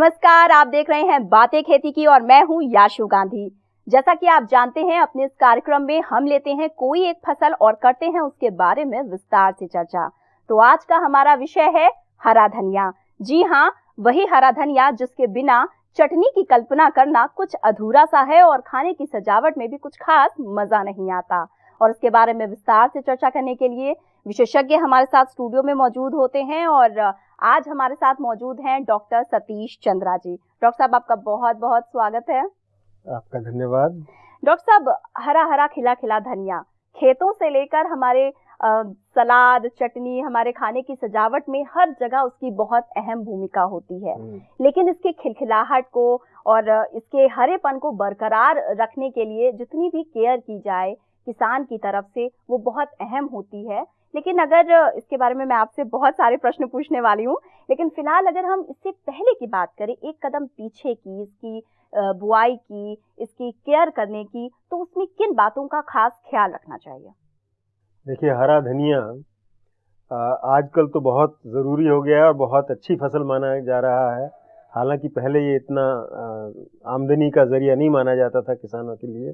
नमस्कार, आप देख रहे हैं बातें खेती की और मैं हूं याशु गांधी। जैसा कि आप जानते हैं, अपने इस कार्यक्रम में हम लेते हैं कोई एक फसल और करते हैं उसके बारे में विस्तार से चर्चा। तो आज का हमारा विषय है हरा धनिया। जी हाँ, वही हरा धनिया जिसके बिना चटनी की कल्पना करना कुछ अधूरा सा है और खाने की सजावट में भी कुछ खास मजा नहीं आता। और इसके बारे में विस्तार से चर्चा करने के लिए विशेषज्ञ हमारे साथ स्टूडियो में मौजूद होते हैं और आज हमारे साथ मौजूद हैं डॉक्टर सतीश चंद्रा जी। डॉक्टर साहब, आपका बहुत बहुत स्वागत है। आपका धन्यवाद। डॉक्टर साहब, हरा हरा खिला खिला धनिया खेतों से लेकर हमारे सलाद, चटनी, हमारे खाने की सजावट में हर जगह उसकी बहुत अहम भूमिका होती है। लेकिन इसके खिलखिलाहट को और इसके हरेपन को बरकरार रखने के लिए जितनी भी केयर की जाए किसान की तरफ से, वो बहुत अहम होती है। लेकिन अगर इसके बारे में मैं आपसे बहुत सारे प्रश्न पूछने वाली हूँ, लेकिन फिलहाल अगर हम इससे पहले की बात करें, एक कदम पीछे की, इसकी बुआई की, इसकी केयर करने की, तो उसमें किन बातों का खास ख्याल रखना चाहिए? देखिए, हरा धनिया आजकल तो बहुत ज़रूरी हो गया है और बहुत अच्छी फसल माना जा रहा है। हालांकि पहले ये इतना आमदनी का ज़रिया नहीं माना जाता था किसानों के लिए,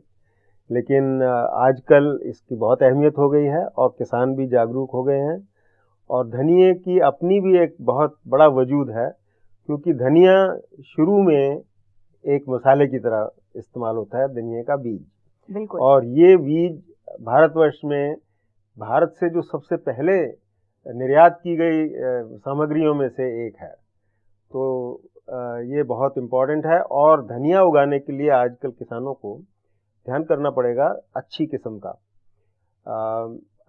लेकिन आजकल इसकी बहुत अहमियत हो गई है और किसान भी जागरूक हो गए हैं। और धनिये की अपनी भी एक बहुत बड़ा वजूद है, क्योंकि धनिया शुरू में एक मसाले की तरह इस्तेमाल होता है, धनिये का बीज। बिल्कुल। और ये बीज भारतवर्ष में भारत से जो सबसे पहले निर्यात की गई सामग्रियों में से एक है। तो ये बहुत इम्पोर्टेंट है और धनिया उगाने के लिए आजकल किसानों को ध्यान करना पड़ेगा अच्छी किस्म का।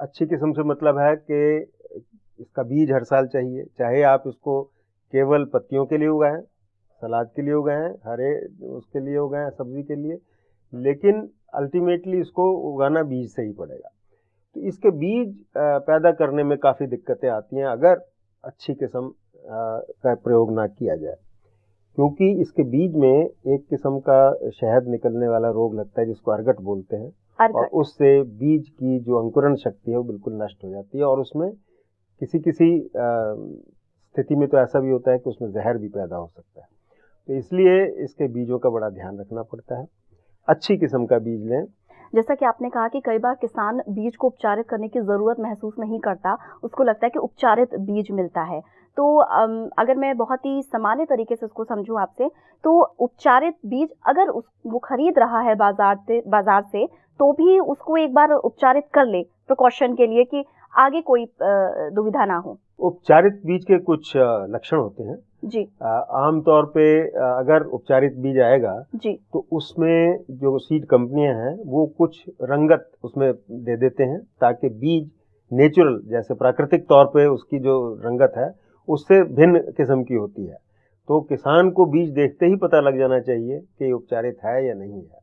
अच्छी किस्म से मतलब है कि इसका बीज हर साल चाहिए, चाहे आप इसको केवल पत्तियों के लिए उगाएं, सलाद के लिए उगाएं, हरे उसके लिए उगाएं, सब्जी के लिए, लेकिन अल्टीमेटली इसको उगाना बीज से ही पड़ेगा। तो इसके बीज पैदा करने में काफ़ी दिक्कतें आती हैं अगर अच्छी किस्म का प्रयोग ना किया जाए, क्योंकि इसके बीज में एक किस्म का शहद निकलने वाला रोग लगता है जिसको अर्गट बोलते हैं। और उससे बीज की जो अंकुरण शक्ति है वो बिल्कुल नष्ट हो जाती है और उसमें किसी स्थिति में तो ऐसा भी होता है कि उसमें जहर भी पैदा हो सकता है। तो इसलिए इसके बीजों का बड़ा ध्यान रखना पड़ता है। अच्छी किस्म का बीज लें। जैसा कि आपने कहा कि कई बार किसान बीज को उपचारित करने की ज़रूरत महसूस नहीं करता, उसको लगता है कि उपचारित बीज मिलता है। तो अगर मैं बहुत ही सामान्य तरीके से उसको समझूं आपसे, तो उपचारित बीज अगर वो खरीद रहा है बाजार से, तो भी उसको एक बार उपचारित कर ले प्रिकॉशन के लिए कि आगे कोई दुविधा ना हो। उपचारित बीज के कुछ लक्षण होते हैं जी। आमतौर पे अगर उपचारित बीज आएगा जी, तो उसमें जो सीड कंपनियां हैं वो कुछ रंगत उसमें दे देते हैं ताकि बीज नेचुरल, जैसे प्राकृतिक तौर पे उसकी जो रंगत है उससे भिन्न किस्म की होती है। तो किसान को बीज देखते ही पता लग जाना चाहिए कि उपचारित है या नहीं है।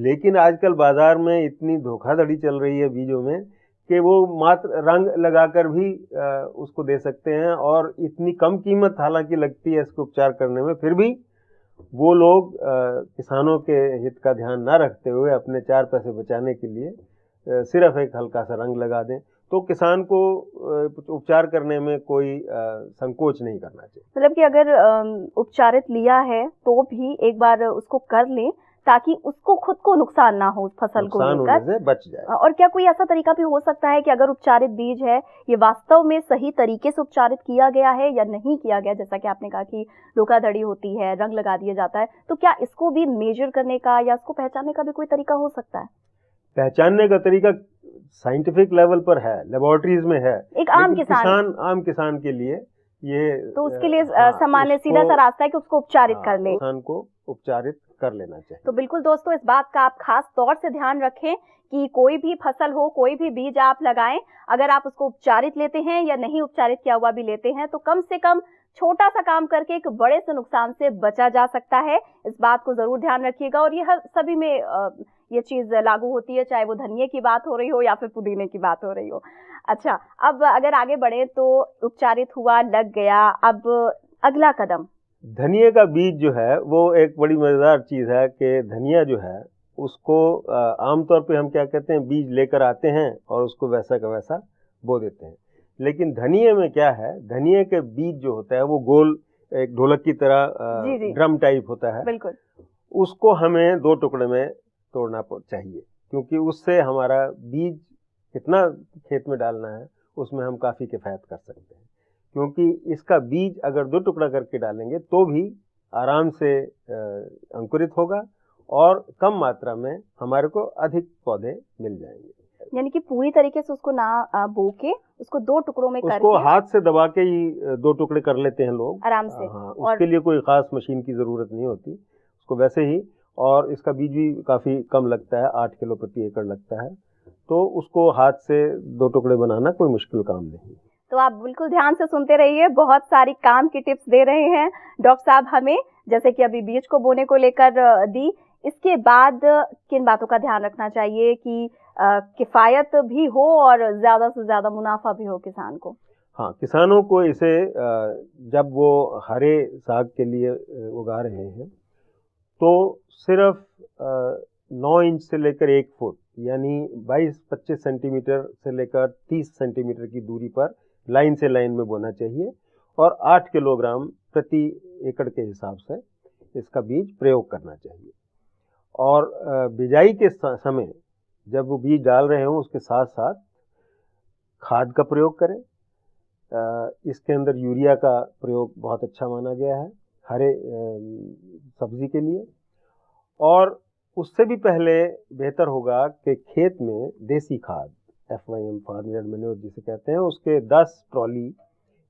लेकिन आजकल बाजार में इतनी धोखाधड़ी चल रही है बीजों में कि वो मात्र रंग लगाकर भी उसको दे सकते हैं और इतनी कम कीमत हालांकि लगती है इसको उपचार करने में, फिर भी वो लोग किसानों के हित का ध्यान ना रखते हुए अपने 4 पैसे बचाने के लिए सिर्फ एक हल्का सा रंग लगा दें। तो किसान को उपचार करने में कोई संकोच नहीं करना चाहिए। मतलब कि अगर उपचारित लिया है तो भी एक बार उसको कर लें ताकि उसको खुद को नुकसान ना हो, उस फसल को लेकर से बच जाए। और क्या कोई ऐसा तरीका भी हो सकता है कि अगर उपचारित बीज है, ये वास्तव में सही तरीके से उपचारित किया गया है या नहीं किया गया? जैसा कि आपने कहा कि धोखाधड़ी होती है, रंग लगा दिया जाता है, तो क्या इसको भी मेजर करने का या इसको पहचानने का भी कोई तरीका हो सकता है? पहचानने का तरीका साइंटिफिक लेवल पर है, लेबोरेटरीज में है, एक आम किसान के लिए ये तो उसके लिए सामान्य सीधा सा रास्ता है कि उसको उपचारित कर ले, किसान को उपचारित कर लेना चाहिए। तो बिल्कुल दोस्तों, इस बात का आप खास तौर से ध्यान रखें कि कोई भी फसल हो, कोई भी बीज आप लगाएं, अगर आप उसको उपचारित लेते हैं या नहीं उपचारित किया हुआ भी लेते हैं, तो कम से कम छोटा सा काम करके एक बड़े से नुकसान से बचा जा सकता है। इस बात को जरूर ध्यान रखिएगा और यह सभी में ये चीज लागू होती है, चाहे वो धनिये की बात हो रही हो या फिर पुदीने की बात हो रही हो। अच्छा, अब अगर आगे बढ़े तो उपचारित हुआ, लग गया, अब अगला कदम। धनिये का बीज जो है वो एक बड़ी मज़ेदार चीज़ है कि धनिया जो है उसको आमतौर पे हम क्या कहते हैं, बीज लेकर आते हैं और उसको वैसा का वैसा बो देते हैं। लेकिन धनिये में क्या है, धनिये के बीज जो होता है वो गोल एक ढोलक की तरह ड्रम टाइप होता है, बिल्कुल, उसको हमें 2 टुकड़े में तोड़ना चाहिए, क्योंकि उससे हमारा बीज कितना खेत में डालना है उसमें हम काफ़ी किफ़ायत कर सकते हैं। क्योंकि इसका बीज अगर 2 टुकड़ा करके डालेंगे तो भी आराम से अंकुरित होगा और कम मात्रा में हमारे को अधिक पौधे मिल जाएंगे। यानी कि पूरी तरीके से उसको ना बो के उसको 2 टुकड़ों में उसको करके हाथ से दबा के ही 2 टुकड़े कर लेते हैं लोग आराम से। हाँ, उसके लिए कोई खास मशीन की ज़रूरत नहीं होती, उसको वैसे ही। और इसका बीज भी काफ़ी कम लगता है, 8 किलो प्रति एकड़ लगता है, तो उसको हाथ से 2 टुकड़े बनाना कोई मुश्किल काम नहीं। तो आप बिल्कुल ध्यान से सुनते रहिए, बहुत सारी काम की टिप्स दे रहे हैं डॉक्टर साहब हमें, जैसे कि अभी बीज को बोने को लेकर दी। इसके बाद किन बातों का ध्यान रखना चाहिए कि किफ़ायत भी हो और ज़्यादा से ज़्यादा मुनाफा भी हो किसान को? हाँ, किसानों को इसे जब वो हरे साग के लिए उगा रहे हैं तो सिर्फ 9 इंच से लेकर 1 फुट यानी 22-25 सेंटीमीटर से लेकर 30 सेंटीमीटर की दूरी पर लाइन से लाइन में बोना चाहिए और 8 किलोग्राम प्रति एकड़ के हिसाब से इसका बीज प्रयोग करना चाहिए। और बिजाई के समय जब वो बीज डाल रहे हों उसके साथ साथ खाद का प्रयोग करें। इसके अंदर यूरिया का प्रयोग बहुत अच्छा माना गया है हरे सब्जी के लिए। और उससे भी पहले बेहतर होगा कि खेत में देसी खाद FYM फार्म यार्ड मैन्योर जिसे कहते हैं उसके 10 ट्रॉली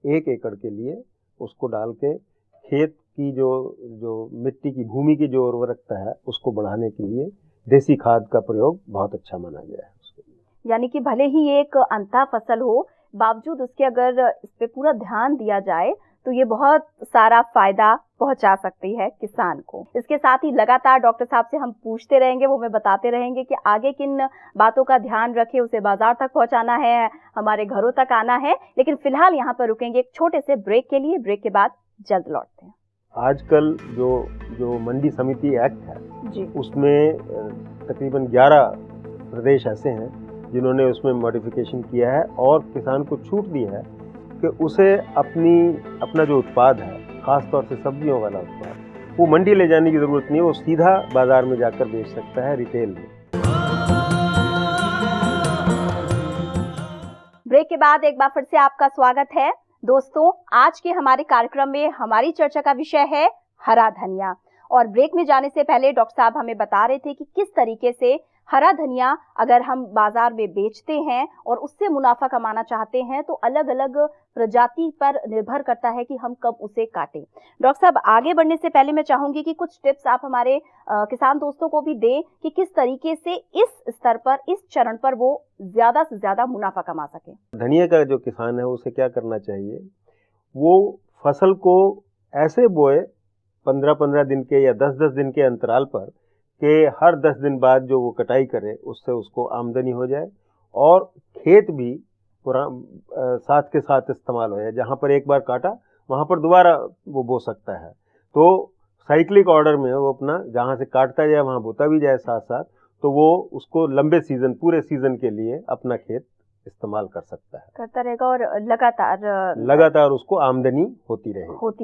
1 एकड़ के लिए उसको डाल के खेत की जो मिट्टी की भूमि की जो उर्वरकता है उसको बढ़ाने के लिए देसी खाद का प्रयोग बहुत अच्छा माना गया है उसके। यानी कि भले ही एक अंतः फसल हो, बावजूद उसके अगर इस पे पूरा ध्यान दिया जाए तो ये बहुत सारा फायदा पहुंचा सकती है किसान को। इसके साथ ही लगातार डॉक्टर साहब से हम पूछते रहेंगे, वो हमें बताते रहेंगे कि आगे किन बातों का ध्यान रखें, उसे बाजार तक पहुंचाना है, हमारे घरों तक आना है। लेकिन फिलहाल यहाँ पर रुकेंगे एक छोटे से ब्रेक के लिए, ब्रेक के बाद जल्द लौटते हैं। आजकल जो मंडी समिति एक्ट है जी, उसमें तकरीबन 11 प्रदेश ऐसे हैं जिन्होंने उसमें मॉडिफिकेशन किया है और किसान को छूट दी है कि उसे अपना जो उत्पाद है, खास तौर से सब्जियों वाला उत्पाद, वो मंडी ले जाने की ज़रूरत नहीं है, वो सीधा बाजार में जाकर बेच सकता है रिटेल में। ब्रेक के बाद एक बार फिर से आपका स्वागत है। दोस्तों, आज के हमारे कार्यक्रम में हमारी चर्चा का विषय है हरा धनिया। और ब्रेक में जाने से पहले डॉक्टर साहब हमें बता रहे थे कि किस तरीके से हरा धनिया अगर हम बाजार में बेचते हैं और उससे मुनाफा कमाना चाहते हैं तो अलग अलग प्रजाति पर निर्भर करता है कि हम कब उसे काटें। डॉक्टर साहब, आगे बढ़ने से पहले मैं चाहूंगी कि कुछ टिप्स आप हमारे किसान दोस्तों को भी दें कि किस तरीके से इस स्तर पर, इस चरण पर वो ज्यादा से ज्यादा मुनाफा कमा सके। धनिया का जो किसान है उसे क्या करना चाहिए, वो फसल को ऐसे बोए 15-15 दिन के या 10-10 दिन के अंतराल पर कि हर 10 दिन बाद जो वो कटाई करे उससे उसको आमदनी हो जाए और खेत भी साथ के साथ इस्तेमाल हो जाए। जहाँ पर एक बार काटा वहाँ पर दोबारा वो बो सकता है, तो साइक्लिक ऑर्डर में वो अपना जहाँ से काटता जाए वहाँ बोता भी जाए साथ साथ, तो वो उसको लंबे सीजन, पूरे सीजन के लिए अपना खेत इस्तेमाल कर सकता है, करता रहेगा और लगातार उसको आमदनी होती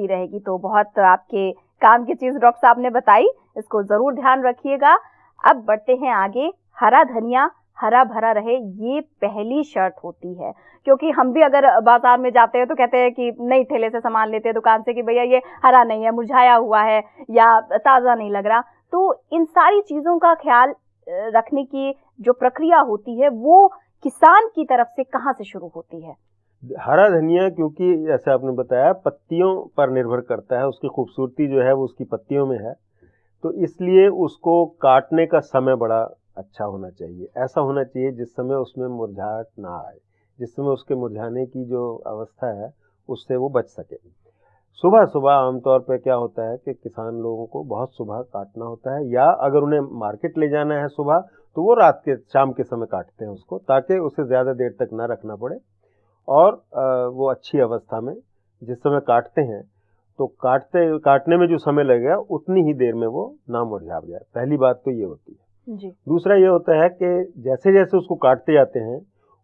रहेगी। तो बहुत आपके काम की चीज डॉक्टर साहब ने बताई, इसको जरूर ध्यान रखिएगा। अब बढ़ते हैं आगे। हरा धनिया हरा भरा रहे, ये पहली शर्त होती है, क्योंकि हम भी अगर बाजार में जाते हैं तो कहते हैं कि नहीं, ठेले से सामान लेते हैं दुकान से कि भैया ये हरा नहीं है, मुरझाया हुआ है या ताज़ा नहीं लग रहा। तो इन सारी चीज़ों का ख्याल रखने की जो प्रक्रिया होती है वो किसान की तरफ से कहाँ से शुरू होती है? हरा धनिया क्योंकि जैसे आपने बताया पत्तियों पर निर्भर करता है, उसकी खूबसूरती जो है वो उसकी पत्तियों में है, तो इसलिए उसको काटने का समय बड़ा अच्छा होना चाहिए। ऐसा होना चाहिए जिस समय उसमें मुरझाहट ना आए, जिस समय उसके मुरझाने की जो अवस्था है उससे वो बच सके। सुबह सुबह आमतौर पर क्या होता है कि किसान लोगों को बहुत सुबह काटना होता है, या अगर उन्हें मार्केट ले जाना है सुबह तो वो शाम के समय काटते हैं उसको, ताकि उसे ज़्यादा देर तक ना रखना पड़े और वो अच्छी अवस्था में जिस समय काटते हैं तो काटने में जो समय लगेगा उतनी ही देर में वो ना मुरझा जाए। पहली बात तो ये होती है जी। दूसरा ये होता है कि जैसे जैसे उसको काटते जाते हैं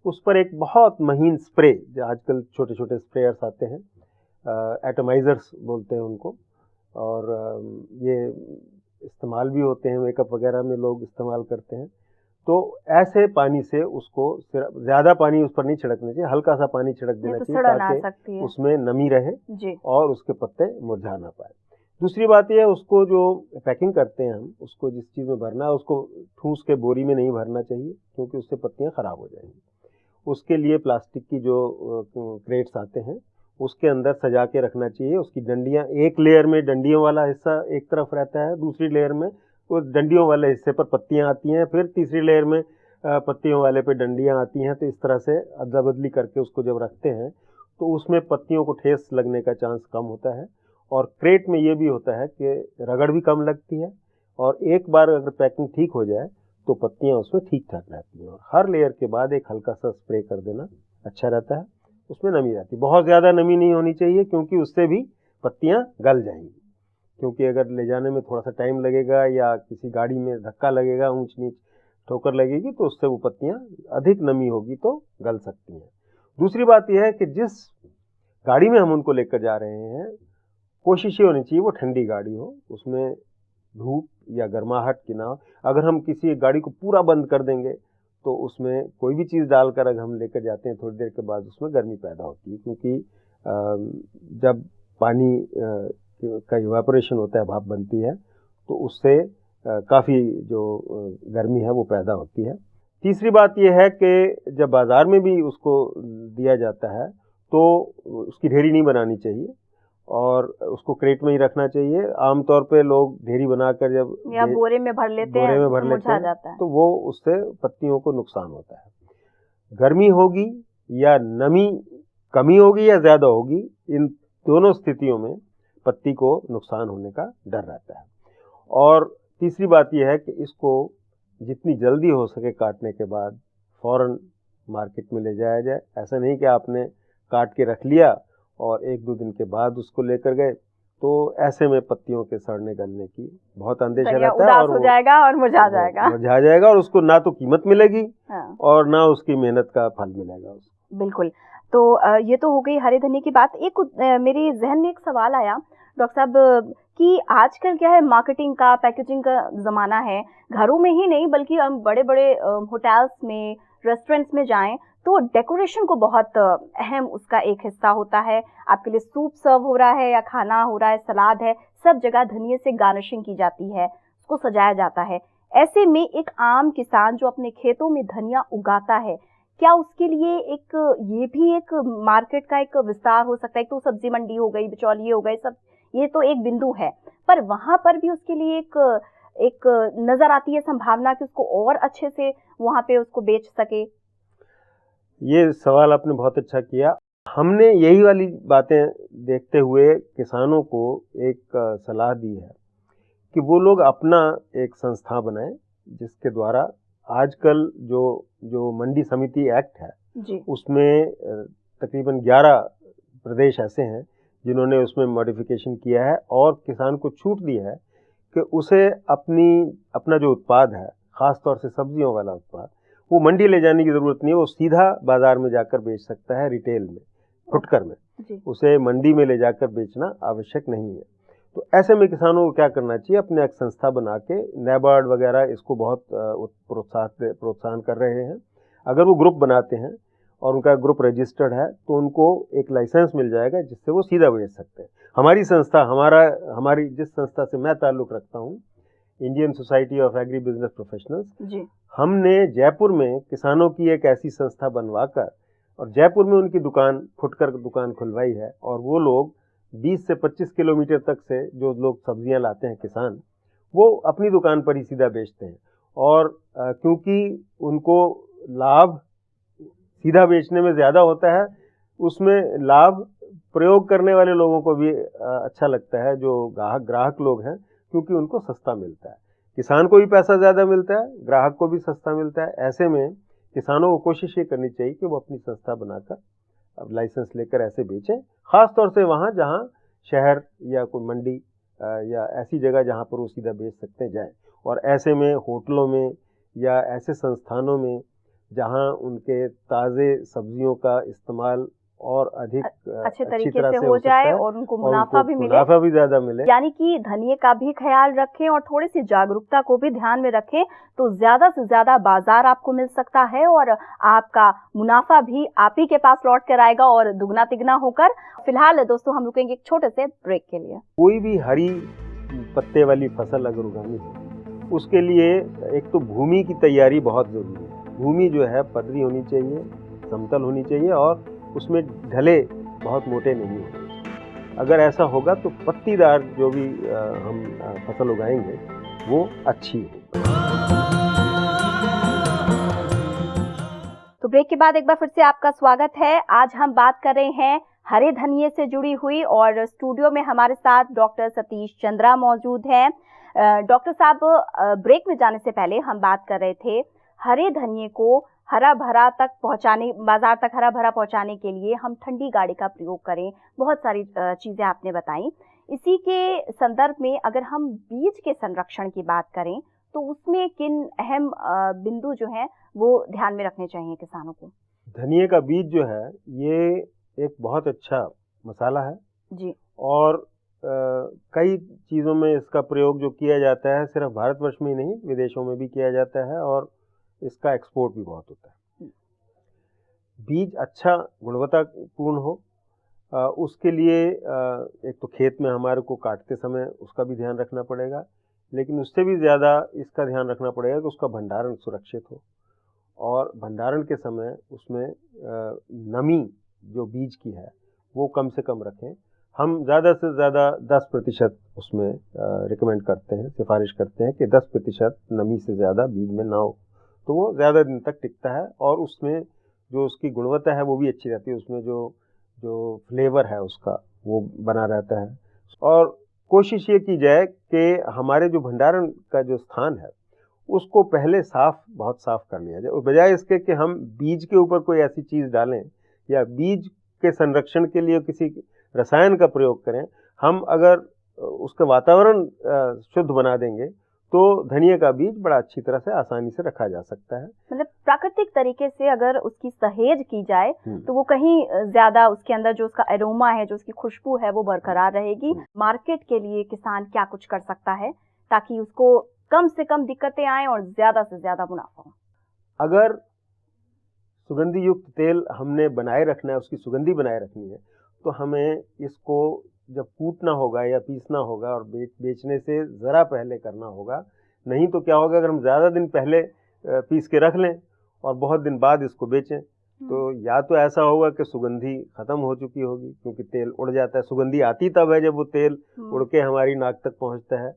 उस पर एक बहुत महीन स्प्रे, जो आजकल छोटे छोटे स्प्रेयर्स आते हैं, एटमाइजर्स बोलते हैं उनको, और ये इस्तेमाल भी होते हैं, मेकअप वगैरह में लोग इस्तेमाल करते हैं। तो ऐसे पानी से उसको सिर्फ ज़्यादा पानी उस पर नहीं छिड़कना चाहिए, हल्का सा पानी छिड़क देना चाहिए ताकि उसमें नमी रहे जी। और उसके पत्ते मुरझा ना पाए। दूसरी बात यह है, उसको जो पैकिंग करते हैं हम, उसको जिस चीज़ में भरना है उसको ठूस के बोरी में नहीं भरना चाहिए, क्योंकि उससे पत्तियां ख़राब हो जाएंगी। उसके लिए प्लास्टिक की जो क्रेट्स आते हैं उसके अंदर सजा के रखना चाहिए। उसकी डंडियां, एक लेयर में डंडियों वाला हिस्सा एक तरफ रहता है, दूसरी लेयर में वो डंडियों वाले हिस्से पर पत्तियां आती हैं, फिर तीसरी लेयर में पत्तियों वाले पे डंडियां आती हैं। तो इस तरह से अदला बदली करके उसको जब रखते हैं तो उसमें पत्तियों को ठेस लगने का चांस कम होता है। और क्रेट में ये भी होता है कि रगड़ भी कम लगती है, और एक बार अगर पैकिंग ठीक हो जाए तो पत्तियां उसमें ठीक ठाक रहती हैं। और हर लेयर के बाद एक हल्का सा स्प्रे कर देना अच्छा रहता है, उसमें नमी रहती है। बहुत ज़्यादा नमी नहीं होनी चाहिए, क्योंकि उससे भी पत्तियां गल जाएंगी। क्योंकि अगर ले जाने में थोड़ा सा टाइम लगेगा या किसी गाड़ी में धक्का लगेगा, ऊंच नीच ठोकर लगेगी, तो उससे वो पत्तियां, अधिक नमी होगी तो गल सकती हैं। दूसरी बात यह है कि जिस गाड़ी में हम उनको लेकर जा रहे हैं, कोशिश ये होनी चाहिए वो ठंडी गाड़ी हो, उसमें धूप या गर्माहट की ना हो। अगर हम किसी गाड़ी को पूरा बंद कर देंगे तो उसमें कोई भी चीज़ डालकर अगर हम लेकर जाते हैं, थोड़ी देर के बाद उसमें गर्मी पैदा होती है, क्योंकि जब पानी का इवापोरेशन होता है, भाप बनती है, तो उससे काफ़ी जो गर्मी है वो पैदा होती है। तीसरी बात यह है कि जब बाज़ार में भी उसको दिया जाता है तो उसकी ढेरी नहीं बनानी चाहिए और उसको क्रेट में ही रखना चाहिए। आमतौर पे लोग ढेरी बनाकर जब या बोरे में भर लेते हैं तो वो उससे पत्तियों को नुकसान होता है। गर्मी होगी या नमी कमी होगी या ज़्यादा होगी, इन दोनों स्थितियों में पत्ती को नुकसान होने का डर रहता है। और तीसरी बात यह है कि इसको जितनी जल्दी हो सके काटने के बाद फ़ौरन मार्केट में ले जाया जाए। ऐसा नहीं कि आपने काट के रख लिया और एक दो दिन के बाद उसको लेकर गए, तो ऐसे में पत्तियों के सड़ने गलने की बहुत अंदेशा रहता है, और हो जाएगा और मुरझा जाएगा और उसको ना तो कीमत मिलेगी और ना उसकी मेहनत का फल मिलेगा उसको। बिल्कुल। तो ये तो हो गई हरे धनिया की बात। एक मेरे जहन में एक सवाल आया डॉक्टर साहब कि आजकल क्या है, मार्केटिंग का, पैकेजिंग का ज़माना है। घरों में ही नहीं बल्कि हम बड़े बड़े होटल्स में, रेस्टोरेंट्स में जाएं तो डेकोरेशन को बहुत अहम उसका एक हिस्सा होता है। आपके लिए सूप सर्व हो रहा है या खाना हो रहा है, सलाद है, सब जगह धनिये से गार्निशिंग की जाती है, उसको सजाया जाता है। ऐसे में एक आम किसान जो अपने खेतों में धनिया उगाता है, क्या उसके लिए एक ये भी एक मार्केट का एक विस्तार हो सकता है? तो सब्जी मंडी हो गई, बिचौलिए हो गए, सब ये तो एक बिंदु है, पर वहां पर भी उसके लिए एक नजर आती है संभावना कि उसको और अच्छे से वहां पे उसको बेच सके। ये सवाल आपने बहुत अच्छा किया। हमने यही वाली बातें देखते हुए किसानों को एक सलाह दी है कि वो लोग अपना एक संस्था बनाएं, जिसके द्वारा आजकल जो मंडी समिति एक्ट है जी, उसमें तकरीबन 11 प्रदेश ऐसे हैं जिन्होंने उसमें मॉडिफिकेशन किया है और किसान को छूट दी है कि उसे अपना जो उत्पाद है, ख़ास तौर से सब्जियों वाला उत्पाद, वो मंडी ले जाने की ज़रूरत नहीं है, वो सीधा बाज़ार में जाकर बेच सकता है, रिटेल में, फुटकर में। उसे मंडी में ले जाकर बेचना आवश्यक नहीं है। तो ऐसे में किसानों को क्या करना चाहिए, अपने एक संस्था बना के, नाबार्ड वगैरह इसको बहुत प्रोत्साहन कर रहे हैं। अगर वो ग्रुप बनाते हैं और उनका ग्रुप रजिस्टर्ड है तो उनको एक लाइसेंस मिल जाएगा जिससे वो सीधा बेच सकते हैं। हमारी संस्था, हमारी जिस संस्था से मैं ताल्लुक़ रखता हूँ, Indian society of agri business professionals, हमने जयपुर में किसानों की एक ऐसी संस्था बनवाकर और जयपुर में उनकी फुटकर दुकान खुलवाई है। और वो लोग 20 से 25 किलोमीटर तक से जो लोग सब्जियां लाते हैं किसान, वो अपनी दुकान पर ही सीधा बेचते हैं। और क्योंकि उनको लाभ सीधा बेचने में ज़्यादा होता है, उसमें लाभ प्रयोग करने वाले लोगों को भी अच्छा लगता है, जो ग्राहक लोग हैं, क्योंकि उनको सस्ता मिलता है। किसान को भी पैसा ज़्यादा मिलता है, ग्राहक को भी सस्ता मिलता है। ऐसे में किसानों को कोशिश ये करनी चाहिए कि वो अपनी संस्था बनाकर अब लाइसेंस लेकर ऐसे बेचें, ख़ास तौर से वहाँ जहाँ शहर या कोई मंडी या ऐसी जगह जहाँ पर वो सीधा बेच सकते हैं जाएँ। और ऐसे में होटलों में या ऐसे संस्थानों में जहाँ उनके ताज़े सब्जियों का इस्तेमाल और अधिक अच्छे तरीके तरह से हो जाए और उनको मुनाफा भी मिले, मुनाफा भी ज्यादा मिले। यानी कि धनिये का भी ख्याल रखें और थोड़ी सी जागरूकता को भी ध्यान में रखें तो ज्यादा से ज्यादा बाजार आपको मिल सकता है और आपका मुनाफा भी आप ही के पास लौट कर आएगा और दुगना तिगना होकर। फिलहाल दोस्तों हम रुकेंगे एक छोटे से ब्रेक के लिए। कोई भी हरी पत्ते वाली फसल अगर उगानी है उसके लिए एक तो भूमि की तैयारी बहुत जरूरी है। भूमि जो है पतली होनी चाहिए, समतल होनी चाहिए और उसमें ढले बहुत मोटे नहीं होंगे। अगर ऐसा होगा तो पत्तीदार जो भी हम फसल उगाएंगे वो अच्छी हो। तो ब्रेक के बाद एक बार फिर से आपका स्वागत है। आज हम बात कर रहे हैं हरे धनिये से जुड़ी हुई और स्टूडियो में हमारे साथ डॉक्टर सतीश चंद्रा मौजूद हैं। डॉक्टर साहब, ब्रेक में जाने से पहले हम बात कर रहे थे हरे धनिये को हरा भरा तक पहुंचाने, बाजार तक हरा भरा पहुंचाने के लिए हम ठंडी गाड़ी का प्रयोग करें। बहुत सारी चीजें आपने बताई। इसी के संदर्भ में अगर हम बीज के संरक्षण की बात करें तो उसमें किन अहम बिंदु जो हैं वो ध्यान में रखने चाहिए किसानों को? धनिये का बीज जो है ये एक बहुत अच्छा मसाला है जी, और कई चीज़ों में इसका प्रयोग जो किया जाता है सिर्फ भारतवर्ष में ही नहीं विदेशों में भी किया जाता है और इसका एक्सपोर्ट भी बहुत होता है। बीज अच्छा गुणवत्तापूर्ण हो उसके लिए एक तो खेत में हमारे को काटते समय उसका भी ध्यान रखना पड़ेगा, लेकिन उससे भी ज़्यादा इसका ध्यान रखना पड़ेगा कि उसका भंडारण सुरक्षित हो और भंडारण के समय उसमें नमी जो बीज की है वो कम से कम रखें। हम ज़्यादा से ज़्यादा 10% उसमें रिकमेंड करते हैं, सिफारिश करते हैं कि 10% नमी से ज़्यादा बीज में ना हो तो वो ज़्यादा दिन तक टिकता है और उसमें जो उसकी गुणवत्ता है वो भी अच्छी रहती है, उसमें जो फ्लेवर है उसका वो बना रहता है। और कोशिश ये की जाए कि हमारे जो भंडारण का जो स्थान है उसको पहले बहुत साफ कर लिया जाए, बजाय इसके कि हम बीज के ऊपर कोई ऐसी चीज़ डालें या बीज के संरक्षण के लिए किसी रसायन का प्रयोग करें। हम अगर उसका वातावरण शुद्ध बना देंगे तो धनिये का बीज बड़ा अच्छी तरह से आसानी से रखा जा सकता है। मतलब प्राकृतिक तरीके से अगर उसकी सहेज की जाए तो वो कहीं ज्यादा उसके अंदर जो उसका एरोमा है, जो उसकी खुशबू है वो बरकरार रहेगी। मार्केट के लिए किसान क्या कुछ कर सकता है ताकि उसको कम से कम दिक्कतें आए और ज्यादा से ज्यादा मुनाफा हो? अगर सुगंधी युक्त तेल हमने बनाए रखना है, उसकी सुगंधी बनाए रखनी है तो हमें इसको जब कूटना होगा या पीसना होगा और बेचने से ज़रा पहले करना होगा। नहीं तो क्या होगा, अगर हम ज़्यादा दिन पहले पीस के रख लें और बहुत दिन बाद इसको बेचें तो या तो ऐसा होगा कि सुगंधी ख़त्म हो चुकी होगी क्योंकि तेल उड़ जाता है। सुगंधी आती तब है जब वो तेल उड़ के हमारी नाक तक पहुंचता है।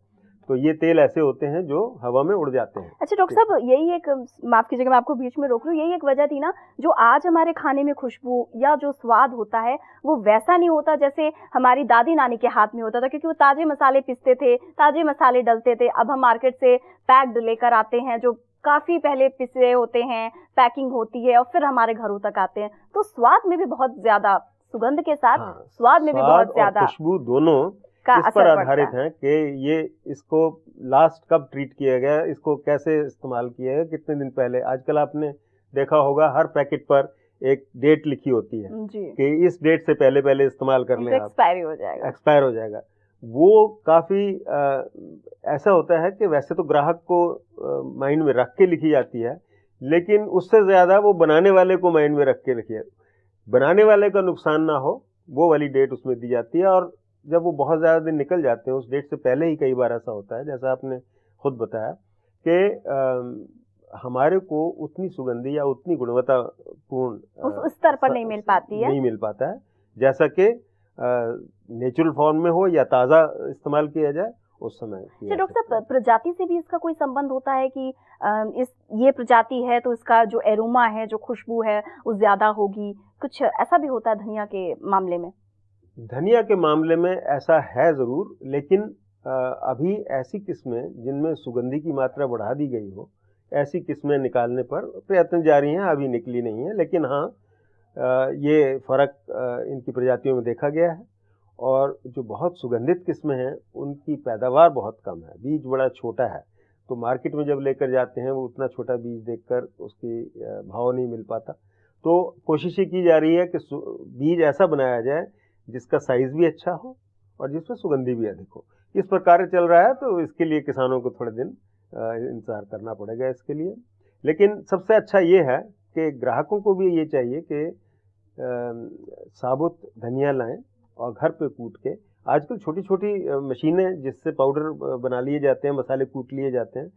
तो ये तेल ऐसे होते हैं जो हवा में उड़ जाते हैं। अच्छा डॉक्टर साहब, यही एक, माफ कीजिएगा मैं आपको बीच में रोक रही हूँ, यही एक वजह थी ना जो आज हमारे खाने में खुशबू या जो स्वाद होता है वो वैसा नहीं होता जैसे हमारी दादी नानी के हाथ में होता था, क्योंकि वो ताजे मसाले पीसते थे, ताजे मसाले डलते थे। अब हम मार्केट से पैक्ड लेकर आते हैं जो काफी पहले पिसे होते हैं, पैकिंग होती है और फिर हमारे घरों तक आते हैं। तो स्वाद में भी बहुत ज्यादा, सुगंध के साथ स्वाद में भी बहुत ज्यादा, खुशबू दोनों इस पर आधारित हैं कि ये इसको लास्ट कब ट्रीट किया गया, इसको कैसे इस्तेमाल किया गया, कितने दिन पहले। आजकल आपने देखा होगा हर पैकेट पर एक डेट लिखी होती है कि इस डेट से पहले इस्तेमाल कर लें, एक्सपायर हो जाएगा। वो काफ़ी ऐसा होता है कि वैसे तो ग्राहक को माइंड में रख के लिखी जाती है, लेकिन उससे ज़्यादा वो बनाने वाले को माइंड में रख के लिखी है। बनाने वाले का नुकसान ना हो वो वाली डेट उसमें दी जाती है। और जब वो बहुत ज़्यादा दिन निकल जाते हैं, उस डेट से पहले ही कई बार ऐसा होता है, जैसा आपने खुद बताया कि हमारे को उतनी सुगंधी या उतनी गुणवत्तापूर्ण उस स्तर पर नहीं मिल पाता है जैसा कि नेचुरल फॉर्म में हो या ताज़ा इस्तेमाल किया जाए उस समय। डॉक्टर साहब, प्रजाति से भी इसका कोई संबंध होता है कि ये प्रजाति है तो इसका जो एरोमा है, जो खुशबू है वो ज्यादा होगी, कुछ ऐसा भी होता है धनिया के मामले में? धनिया के मामले में ऐसा है ज़रूर, लेकिन अभी ऐसी किस्में जिनमें सुगंधी की मात्रा बढ़ा दी गई हो, ऐसी किस्में निकालने पर प्रयत्न जारी हैं, अभी निकली नहीं है। लेकिन हाँ, ये फ़र्क इनकी प्रजातियों में देखा गया है और जो बहुत सुगंधित किस्में हैं उनकी पैदावार बहुत कम है, बीज बड़ा छोटा है। तो मार्केट में जब लेकर जाते हैं वो उतना छोटा बीज देखकर उसकी भाव नहीं मिल पाता। तो कोशिश ये की जा रही है कि बीज ऐसा बनाया जाए जिसका साइज भी अच्छा हो और जिसमें सुगंधी भी अधिक हो। इस प्रकार चल रहा है, तो इसके लिए किसानों को थोड़े दिन इंतजार करना पड़ेगा इसके लिए। लेकिन सबसे अच्छा ये है कि ग्राहकों को भी ये चाहिए कि साबुत धनिया लाएं और घर पे कूट के, आजकल छोटी छोटी मशीनें जिससे पाउडर बना लिए जाते हैं, मसाले कूट लिए जाते हैं,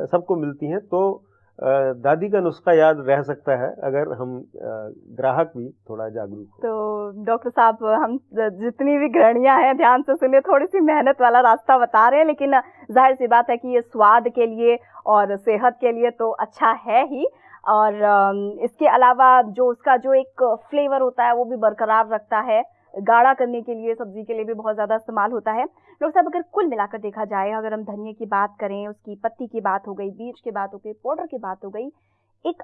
सबको मिलती हैं। तो दादी का नुस्खा याद रह सकता है अगर हम ग्राहक भी थोड़ा जागरूक हो। तो डॉक्टर साहब, हम जितनी भी गृहणियां हैं ध्यान से सुनिए, थोड़ी सी मेहनत वाला रास्ता बता रहे हैं, लेकिन जाहिर सी बात है कि ये स्वाद के लिए और सेहत के लिए तो अच्छा है ही, और इसके अलावा जो उसका जो एक फ्लेवर होता है वो भी बरकरार रखता है। गाढ़ा करने के लिए, सब्जी के लिए भी बहुत ज़्यादा इस्तेमाल होता है। डॉक्टर साहब, अगर कुल मिलाकर देखा जाए, अगर हम धनिया की बात करें, उसकी पत्ती की बात हो गई, बीज की बात हो गई, पाउडर की बात हो गई, एक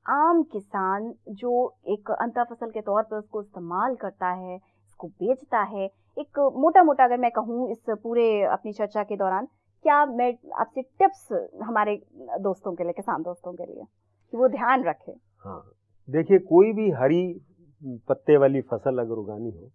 आम किसान जो एक अंतर फसल के तौर पर उसको इस्तेमाल करता है, इसको बेचता है, एक मोटा मोटा अगर मैं कहूँ इस पूरे अपनी चर्चा के दौरान, क्या मैं आपसे टिप्स हमारे दोस्तों के लिए, किसान दोस्तों के लिए, कि वो ध्यान रखें? हाँ, देखिए, कोई भी हरी पत्ते वाली फसल अगर उगानी हो,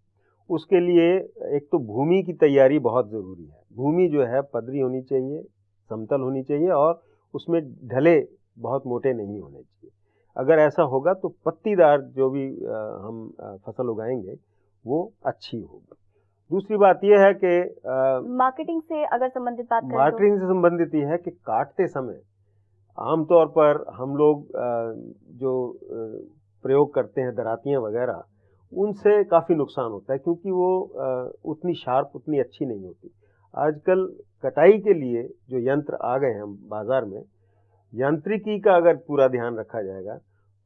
उसके लिए एक तो भूमि की तैयारी बहुत ज़रूरी है। भूमि जो है पधरी होनी चाहिए, समतल होनी चाहिए और उसमें ढले बहुत मोटे नहीं होने चाहिए। अगर ऐसा होगा तो पत्तीदार जो भी हम फसल उगाएंगे वो अच्छी होगी। दूसरी बात यह है कि मार्केटिंग से अगर संबंधित बात करें, मार्केटिंग से संबंधित यह है कि काटते समय आमतौर पर हम लोग जो प्रयोग करते हैं दरातियाँ वगैरह, उनसे काफ़ी नुकसान होता है, क्योंकि वो उतनी शार्प, उतनी अच्छी नहीं होती। आजकल कटाई के लिए जो यंत्र आ गए हैं बाज़ार में, यांत्रिकी का अगर पूरा ध्यान रखा जाएगा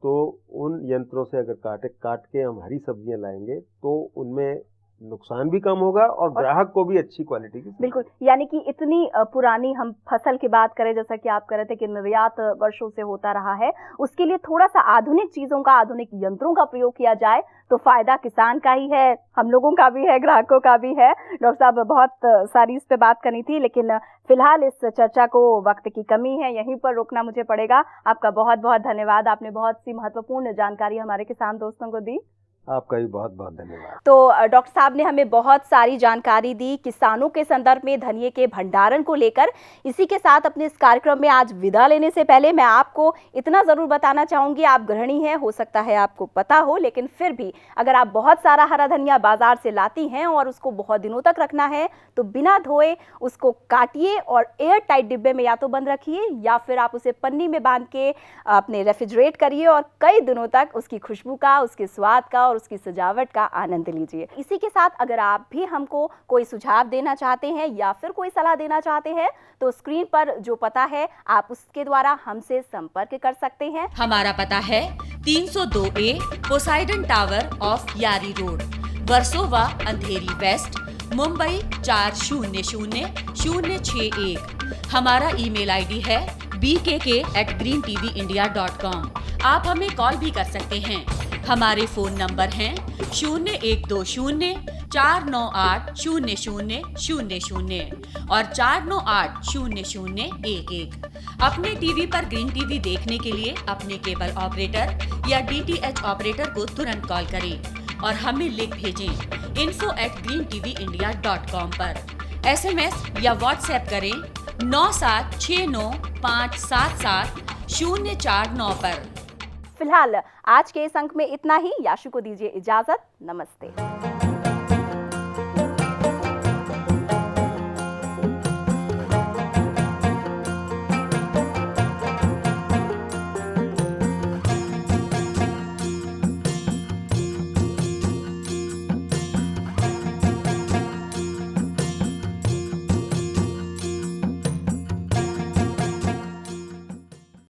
तो उन यंत्रों से अगर काट के हम हरी सब्जियां लाएंगे तो उनमें नुकसान भी कम होगा और ग्राहक को भी अच्छी क्वालिटी की। बिल्कुल, यानी कि इतनी पुरानी हम फसल की बात करें, जैसा कि आप कह रहे थे कि निर्यात वर्षों से होता रहा है, उसके लिए थोड़ा सा आधुनिक चीजों का, आधुनिक यंत्रों का प्रयोग किया जाए तो फायदा किसान का ही है, हम लोगों का भी है, ग्राहकों का भी है। डॉक्टर साहब, बहुत सारी इस पे बात करनी थी, लेकिन फिलहाल इस चर्चा को वक्त की कमी है, यहीं पर रोकना मुझे पड़ेगा। आपका बहुत बहुत धन्यवाद, आपने बहुत सी महत्वपूर्ण जानकारी हमारे किसान दोस्तों को दी। आपका भी बहुत बहुत धन्यवाद। तो डॉक्टर साहब ने हमें बहुत सारी जानकारी दी किसानों के संदर्भ में धनिये के भंडारण को लेकर। इसी के साथ अपने इस कार्यक्रम में आज विदा लेने से पहले मैं आपको इतना ज़रूर बताना चाहूँगी, आप गृहिणी हैं, हो सकता है आपको पता हो, लेकिन फिर भी अगर आप बहुत सारा हरा धनिया बाजार से लाती हैं और उसको बहुत दिनों तक रखना है तो बिना धोए उसको काटिए और एयर टाइट डिब्बे में या तो बंद रखिए या फिर आप उसे पन्नी में बांध के अपने रेफ्रिजरेट करिए और कई दिनों तक उसकी खुशबू का, उसके स्वाद का और उसकी सजावट का आनंद लीजिए। इसी के साथ अगर आप भी हमको कोई सुझाव देना चाहते हैं या फिर कोई सलाह देना चाहते हैं तो स्क्रीन पर जो पता है आप उसके द्वारा हमसे संपर्क कर सकते हैं। हमारा पता है 302A पोसाइडन टावर ऑफ यारी रोड, वर्सोवा, अंधेरी वेस्ट, मुंबई 400061। हमारा ईमेल आईडी है bkk@greentvindia.com। आप हमें कॉल भी कर सकते हैं। हमारे फोन नंबर हैं 0120-498-0000 और 498-0011। अपने टीवी पर ग्रीन टीवी देखने के लिए अपने केबल ऑपरेटर या DTH ऑपरेटर को तुरंत कॉल करें और हमें लिंक भेजें info@greentvindia.com पर। SMS या WhatsApp करें 9769577049 पर। फिलहाल आज के इस अंक में इतना ही। याशु को दीजिए इजाजत। नमस्ते।